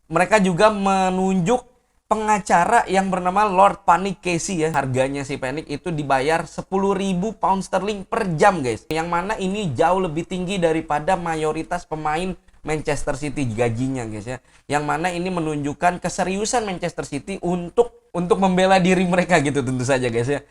mereka juga menunjuk pengacara yang bernama Lord Panic Casey ya. Harganya si Panic itu dibayar 10.000 pound sterling per jam guys. Yang mana ini jauh lebih tinggi daripada mayoritas pemain Manchester City gajinya guys ya. Yang mana ini menunjukkan keseriusan Manchester City untuk membela diri mereka gitu tentu saja guys ya.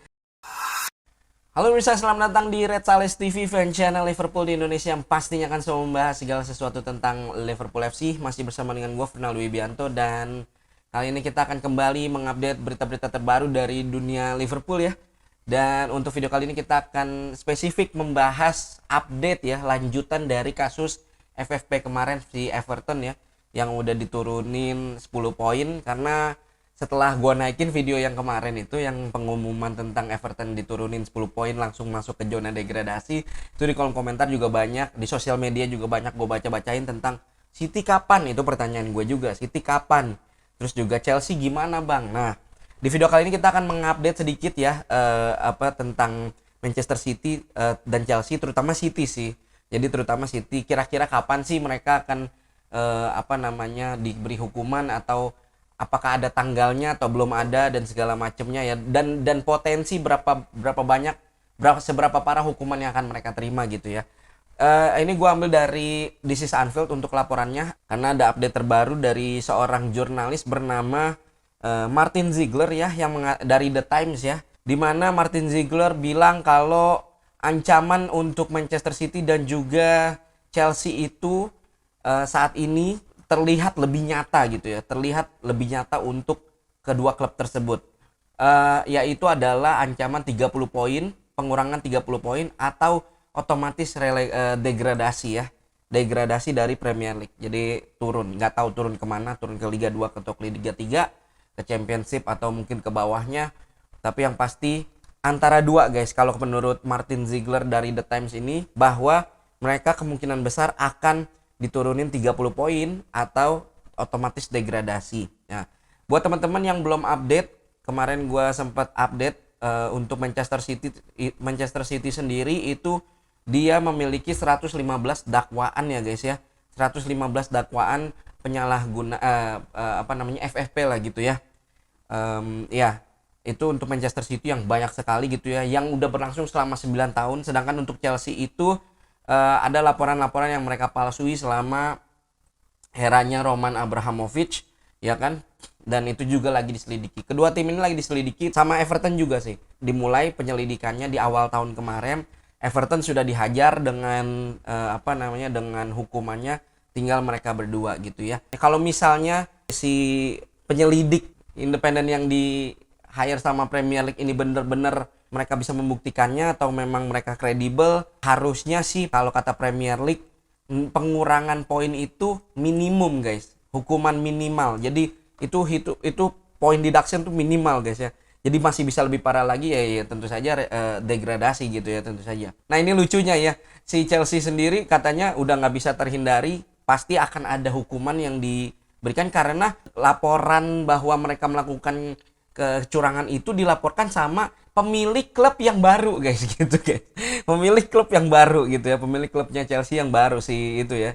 Halo pemirsa, selamat datang di Red Sales TV, fan channel Liverpool di Indonesia yang pastinya akan selalu membahas segala sesuatu tentang Liverpool FC. Masih bersama dengan gue, Fernando Wibianto, dan kali ini kita akan kembali mengupdate berita-berita terbaru dari dunia Liverpool ya. Dan untuk video kali ini kita akan spesifik membahas update ya, lanjutan dari kasus FFP kemarin si Everton ya, yang udah diturunin 10 poin karena setelah gua naikin video yang kemarin itu yang pengumuman tentang Everton diturunin 10 poin langsung masuk ke zona degradasi, itu di kolom komentar juga banyak, di sosial media juga banyak gue baca-bacain tentang City kapan, itu pertanyaan gue juga, City kapan, terus juga Chelsea gimana bang. Nah di video kali ini kita akan mengupdate sedikit ya tentang Manchester City dan Chelsea, terutama City sih. Jadi terutama City, kira-kira kapan sih mereka akan diberi hukuman, atau apakah ada tanggalnya atau belum ada, dan segala macamnya ya, dan potensi seberapa parah hukuman yang akan mereka terima gitu ya. Ini gue ambil dari This is Anfield untuk laporannya, karena ada update terbaru dari seorang jurnalis bernama Martin Ziegler ya, yang dari The Times ya, dimana Martin Ziegler bilang kalau ancaman untuk Manchester City dan juga Chelsea itu saat ini terlihat lebih nyata gitu ya, terlihat lebih nyata untuk kedua klub tersebut, yaitu adalah ancaman 30 poin, pengurangan 30 poin, atau otomatis degradasi ya, degradasi dari Premier League. Jadi turun, nggak tahu turun kemana, turun ke Liga 2 atau ke Liga 3, ke Championship, atau mungkin ke bawahnya. Tapi yang pasti antara dua guys, kalau menurut Martin Ziegler dari The Times ini, bahwa mereka kemungkinan besar akan diturunin 30 poin atau otomatis degradasi. Nah, buat teman-teman yang belum update, kemarin gue sempat update untuk Manchester City sendiri itu dia memiliki 115 dakwaan ya guys ya. 115 dakwaan penyalahguna FFP lah gitu ya. Ya, itu untuk Manchester City yang banyak sekali gitu ya, yang udah berlangsung selama 9 tahun. Sedangkan untuk Chelsea itu ada laporan-laporan yang mereka palsui selama eranya Roman Abramovich ya kan, dan itu juga lagi diselidiki. Kedua tim ini lagi diselidiki, sama Everton juga sih. Dimulai penyelidikannya di awal tahun kemarin. Everton sudah dihajar dengan dengan hukumannya, tinggal mereka berdua gitu ya. Kalau misalnya si penyelidik independen yang di hire sama Premier League ini bener-bener mereka bisa membuktikannya atau memang mereka kredibel, harusnya sih kalau kata Premier League pengurangan poin itu minimum guys, hukuman minimal. Jadi itu point deduction tuh minimal guys ya. Jadi masih bisa lebih parah lagi ya tentu saja degradasi gitu ya tentu saja. Nah ini lucunya ya, si Chelsea sendiri katanya udah nggak bisa terhindari, pasti akan ada hukuman yang diberikan karena laporan bahwa mereka melakukan kecurangan itu dilaporkan sama pemilik klub yang baru guys gitu guys, pemilik klub yang baru gitu ya, pemilik klubnya Chelsea yang baru sih itu ya.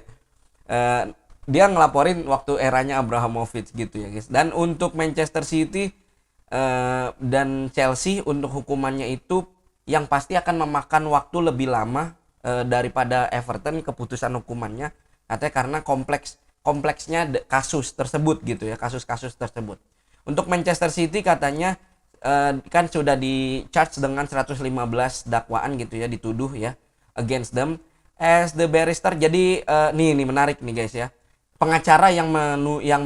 Dia ngelaporin waktu eranya Abramovich gitu ya guys. Dan untuk Manchester City dan Chelsea, untuk hukumannya itu yang pasti akan memakan waktu lebih lama daripada Everton keputusan hukumannya, katanya karena kompleksnya kasus tersebut gitu ya, kasus-kasus tersebut. Untuk Manchester City katanya kan sudah di charge dengan 115 dakwaan gitu ya, dituduh ya against them as the barrister. Jadi nih menarik nih guys ya, pengacara yang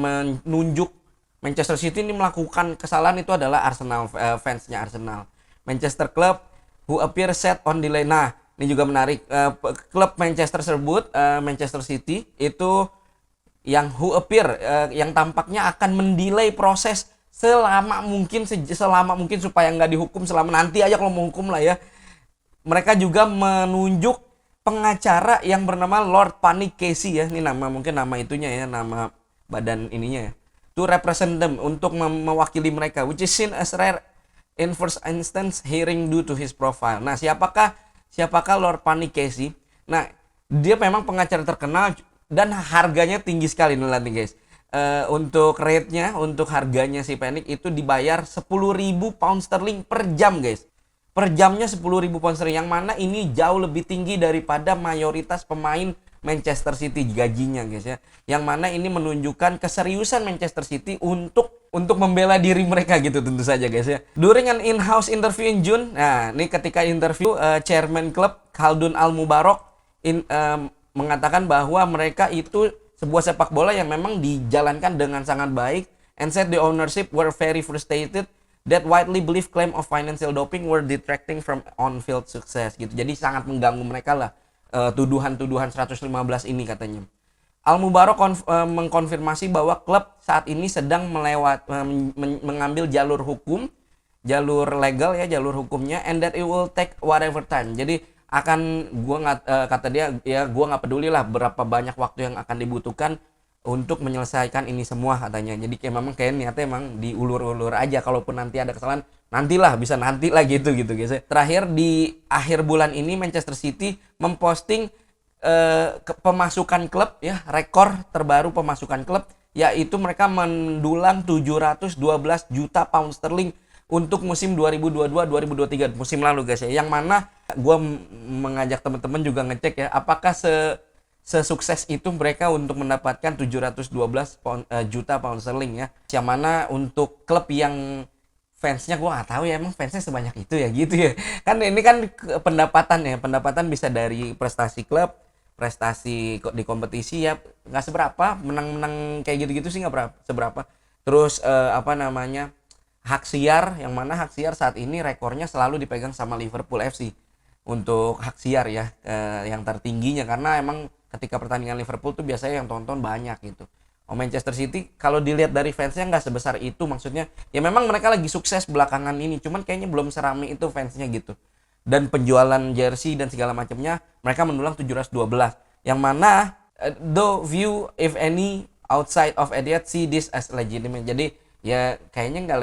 menunjuk Manchester City ini melakukan kesalahan itu adalah Arsenal, fansnya Arsenal, Manchester Club who appear set on delay. Nah ini juga menarik, klub Manchester tersebut, Manchester City itu yang who appear, yang tampaknya akan mendelay proses selama mungkin supaya nggak dihukum selama nanti aja kalau mau hukum lah ya. Mereka juga menunjuk pengacara yang bernama Lord Panic Casey ya, ini mungkin nama itunya ya, nama badan ininya ya, to represent them, untuk mewakili mereka, which is seen as rare in first instance hearing due to his profile. Nah siapakah Lord Panic Casey? Nah dia memang pengacara terkenal dan harganya tinggi sekali nih guys. untuk rate-nya, untuk harganya si Pjanic itu dibayar 10.000 pound sterling per jam guys. Per jamnya 10.000 pound sterling, yang mana ini jauh lebih tinggi daripada mayoritas pemain Manchester City gajinya guys ya. Yang mana ini menunjukkan keseriusan Manchester City untuk membela diri mereka gitu tentu saja guys ya. During an in-house interview in June, nah ini ketika interview chairman klub Khaldun Al Mubarak mengatakan bahwa mereka itu sebuah sepak bola yang memang dijalankan dengan sangat baik, and said the ownership were very frustrated that widely believed claim of financial doping were detracting from on-field success gitu. Jadi sangat mengganggu mereka lah tuduhan-tuduhan 115 ini katanya. Al Mubarak mengkonfirmasi bahwa klub saat ini sedang mengambil jalur hukum, jalur legal ya, jalur hukumnya, and that it will take whatever time. Jadi kata dia ya, gua nggak peduli lah berapa banyak waktu yang akan dibutuhkan untuk menyelesaikan ini semua katanya. Jadi kayak niatnya emang diulur-ulur aja, kalaupun nanti ada kesalahan nantilah, bisa nanti lah gitu guys. Terakhir di akhir bulan ini Manchester City memposting pemasukan klub ya, rekor terbaru pemasukan klub, yaitu mereka mendulang 712 juta pound sterling untuk musim 2022-2023 musim lalu guys ya. Yang mana gue mengajak teman-teman juga ngecek ya, apakah sesukses itu mereka untuk mendapatkan 712 juta pound sterling ya. Yang mana untuk klub yang fansnya gue nggak tahu ya, emang fansnya sebanyak itu ya gitu ya. Kan ini kan pendapatan bisa dari prestasi klub, prestasi di kompetisi ya, nggak seberapa, menang kayak gitu-gitu sih nggak seberapa. Terus hak siar, yang mana hak siar saat ini rekornya selalu dipegang sama Liverpool FC untuk hak siar ya, yang tertingginya, karena emang ketika pertandingan Liverpool tuh biasanya yang tonton banyak gitu. Manchester City kalau dilihat dari fansnya nggak sebesar itu, maksudnya ya memang mereka lagi sukses belakangan ini, cuman kayaknya belum serame itu fansnya gitu. Dan penjualan jersey dan segala macamnya mereka mendulang 712, yang mana though view if any outside of Etihad see this as legitimate. Jadi ya kayaknya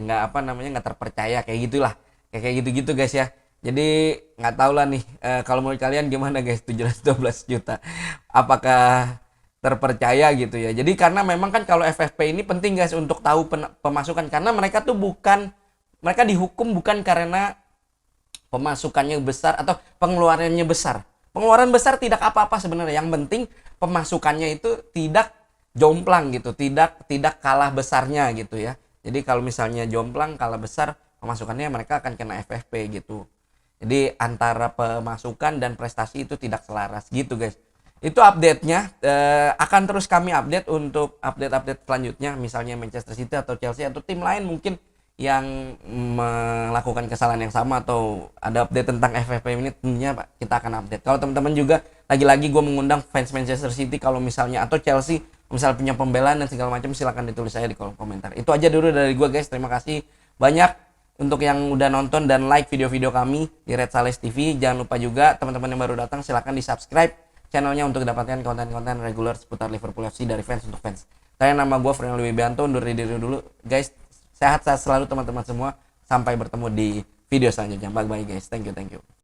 nggak terpercaya kayak gitulah, kayak gitu guys ya. Jadi nggak tahu lah nih, kalau menurut kalian gimana guys, 712 juta apakah terpercaya gitu ya. Jadi karena memang kan kalau FFP ini penting guys untuk tahu pemasukan, karena mereka dihukum bukan karena pemasukannya besar atau pengeluarannya besar. Pengeluaran besar tidak apa-apa sebenarnya, yang penting pemasukannya itu tidak jomplang gitu, tidak kalah besarnya gitu ya. Jadi kalau misalnya jomplang kalah besar pemasukannya, mereka akan kena FFP gitu. Jadi antara pemasukan dan prestasi itu tidak selaras gitu guys. Itu update-nya, akan terus kami update untuk update selanjutnya, misalnya Manchester City atau Chelsea atau tim lain mungkin yang melakukan kesalahan yang sama atau ada update tentang FFP ini, tentunya kita akan update. Kalau teman-teman juga, lagi-lagi gue mengundang fans Manchester City kalau misalnya atau Chelsea misalnya punya pembelaan dan segala macam, silahkan ditulis saya di kolom komentar. Itu aja dulu dari gue guys, terima kasih banyak untuk yang udah nonton dan like video-video kami di Red Sales TV. Jangan lupa juga teman-teman yang baru datang silahkan di subscribe channelnya untuk dapatkan konten-konten reguler seputar Liverpool FC dari fans untuk fans. Saya nama gue Fernando Wibianto, undur diri dulu guys. Sehat selalu teman-teman semua. Sampai bertemu di video selanjutnya. Bye bye guys. Thank you.